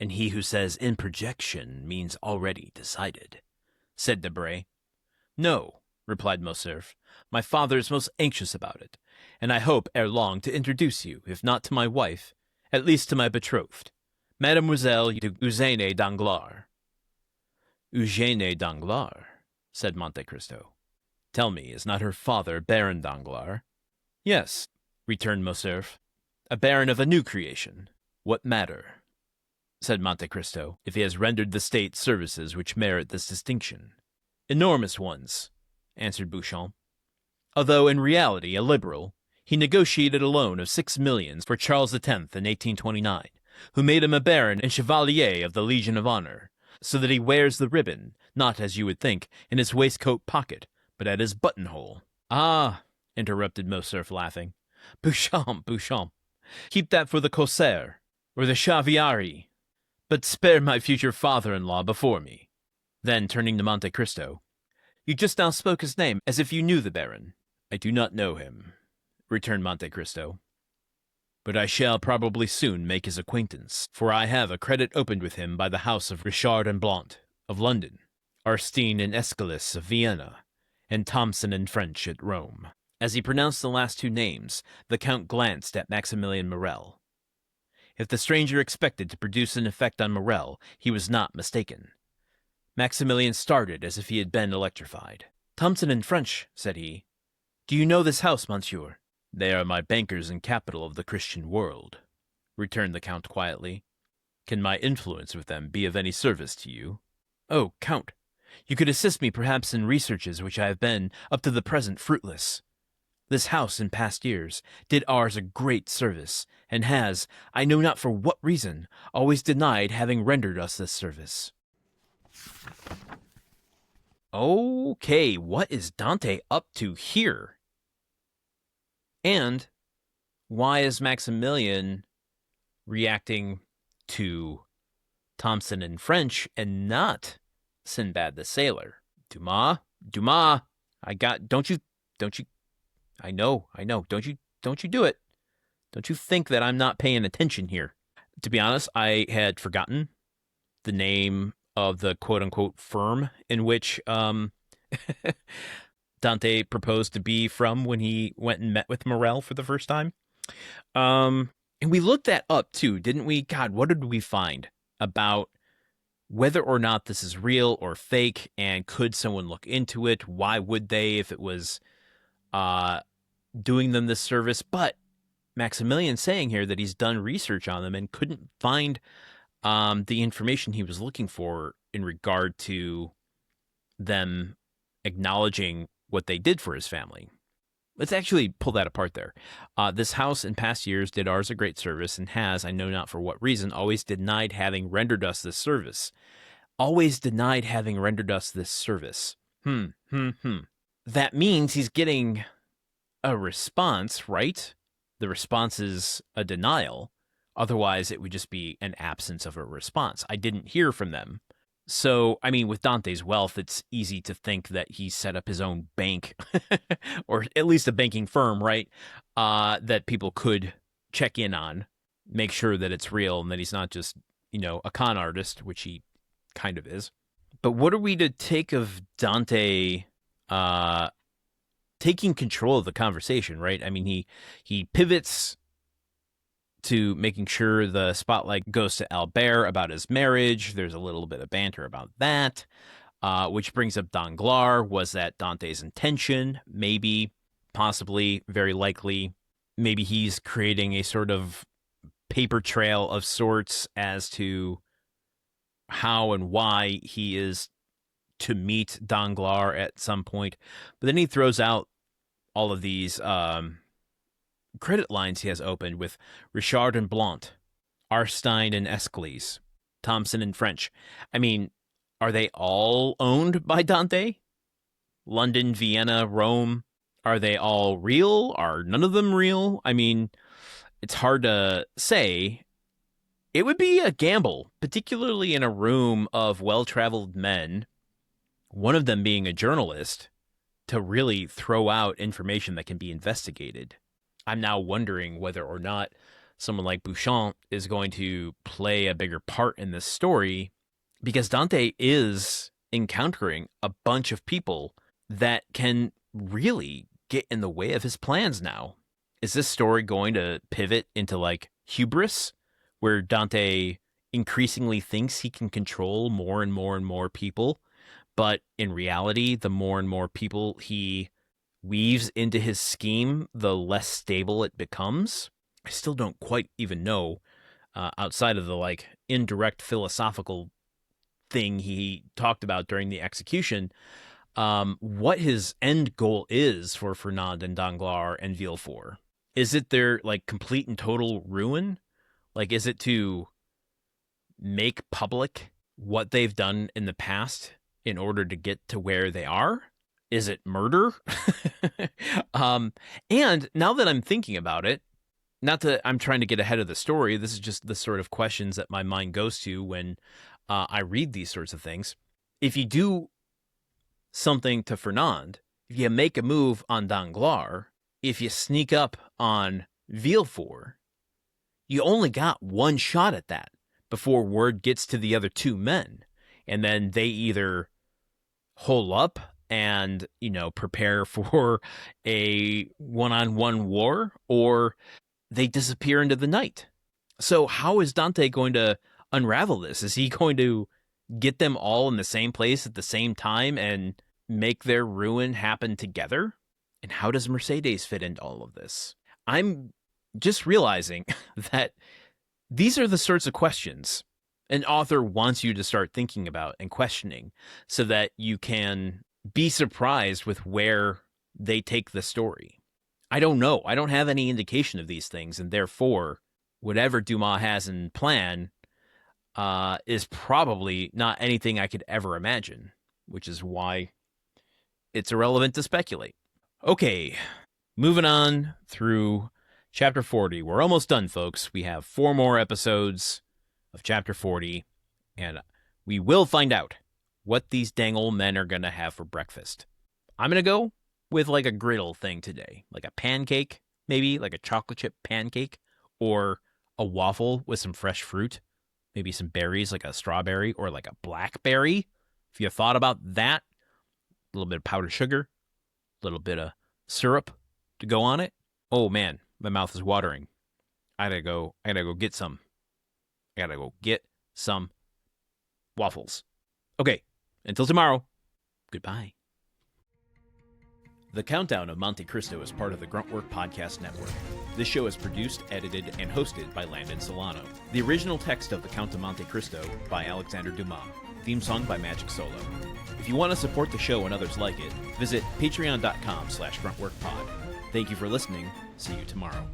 And he who says in projection means already decided, said Debray. No, replied Morcerf. My father is most anxious about it, and I hope ere long to introduce you, if not to my wife, at least to my betrothed, Mademoiselle Eugénie Danglars. Eugénie Danglars, said Monte Cristo. Tell me, is not her father Baron Danglars? Yes, returned Morcerf, a baron of a new creation. What matter, said Monte Cristo, if he has rendered the state services which merit this distinction? Enormous ones, answered Beauchamp. Although in reality a liberal, he negotiated a loan of 6 millions for Charles X in 1829, who made him a baron and chevalier of the Legion of Honor, so that he wears the ribbon, not, as you would think, in his waistcoat pocket, but at his buttonhole. Ah, interrupted Morcerf, laughing. Beauchamp, keep that for the Corsair, or the Charivari, but spare my future father-in-law before me. Then, turning to Monte Cristo, you just now spoke his name, as if you knew the Baron. I do not know him, returned Monte Cristo, but I shall probably soon make his acquaintance, for I have a credit opened with him by the house of Richard and Blount, of London, Arstine and Aeschylus of Vienna, and Thomson French at Rome. As he pronounced the last two names, the Count glanced at Maximilian Morrel. If the stranger expected to produce an effect on Morrel, he was not mistaken. Maximilian started as if he had been electrified. Thomson French, said he. Do you know this house, monsieur? They are my bankers and capital of the Christian world, returned the Count quietly. Can my influence with them be of any service to you? Oh, Count, you could assist me perhaps in researches which I have been, up to the present, fruitless. This house, in past years, did ours a great service, and has, I know not for what reason, always denied having rendered us this service. Okay, what is Dante up to here? And why is Maximilian reacting to Thomson French and not Sinbad the Sailor? Dumas, don't you, I know, don't you do it. Don't you think that I'm not paying attention here? To be honest, I had forgotten the name of the quote-unquote firm in which Dante proposed to be from when he went and met with Morrel for the first time. And we looked that up too, didn't we? God, what did we find about whether or not this is real or fake, and could someone look into it? Why would they if it was doing them this service? But Maximilian saying here that he's done research on them and couldn't find the information he was looking for in regard to them acknowledging what they did for his family. Let's actually pull that apart there. This house in past years did ours a great service, and has, I know not for what reason, always denied having rendered us this service. Always denied having rendered us this service. That means he's getting a response, right? The response is a denial. Otherwise, it would just be an absence of a response. I didn't hear from them. So, I mean, with Dante's wealth, it's easy to think that he set up his own bank, or at least a banking firm, right? That people could check in on, make sure that it's real, and that he's not just, a con artist, which he kind of is. But what are we to take of Dante taking control of the conversation, right? I mean, he pivots to making sure the spotlight goes to Albert about his marriage. There's a little bit of banter about that, which brings up Danglars. Was that Dante's intention? Maybe, possibly, very likely. Maybe he's creating a sort of paper trail of sorts as to how and why he is to meet Danglars at some point. But then he throws out all of these credit lines he has opened with Richard and Blount, Arstine and Aeschylus, Thomson French. I mean, are they all owned by Dante? London, Vienna, Rome, are they all real? Are none of them real? I mean, it's hard to say. It would be a gamble, particularly in a room of well-traveled men, one of them being a journalist, to really throw out information that can be investigated. I'm now wondering whether or not someone like Beauchamp is going to play a bigger part in this story, because Dante is encountering a bunch of people that can really get in the way of his plans now. Is this story going to pivot into like hubris, where Dante increasingly thinks he can control more and more and more people, but in reality, the more and more people he weaves into his scheme, the less stable it becomes? I still don't quite even know, outside of the like indirect philosophical thing he talked about during the execution, what his end goal is for Fernand and Danglars and Villefort. Is it their like complete and total ruin? Like, is it to make public what they've done in the past in order to get to where they are? Is it murder? And now that I'm thinking about it, not that I'm trying to get ahead of the story, this is just the sort of questions that my mind goes to when I read these sorts of things. If you do something to Fernand, if you make a move on Danglars, if you sneak up on Villefort, you only got one shot at that before word gets to the other two men. And then they either hole up and, prepare for a one-on-one war, or they disappear into the night. So how is Dante going to unravel this? Is he going to get them all in the same place at the same time and make their ruin happen together? And how does Mercedes fit into all of this? I'm just realizing that these are the sorts of questions an author wants you to start thinking about and questioning, so that you can be surprised with where they take the story. I don't know. I don't have any indication of these things, and therefore, whatever Dumas has in plan is probably not anything I could ever imagine, which is why it's irrelevant to speculate. Okay, moving on through Chapter 40. We're almost done, folks. We have 4 more episodes of Chapter 40, and we will find out what these dang old men are going to have for breakfast. I'm going to go with like a griddle thing today, like a pancake, maybe like a chocolate chip pancake, or a waffle with some fresh fruit, maybe some berries like a strawberry or like a blackberry. If you thought about that, a little bit of powdered sugar, a little bit of syrup to go on it. Oh man, my mouth is watering. I gotta go get some. I gotta go get some waffles. Okay, until tomorrow, goodbye. The Countdown of Monte Cristo is part of the Gruntwork Podcast Network. This show is produced, edited, and hosted by Landon Solano. The original text of The Count of Monte Cristo by Alexandre Dumas. Theme song by Magic Solo. If you want to support the show and others like it, visit patreon.com/gruntworkpod. Thank you for listening. See you tomorrow.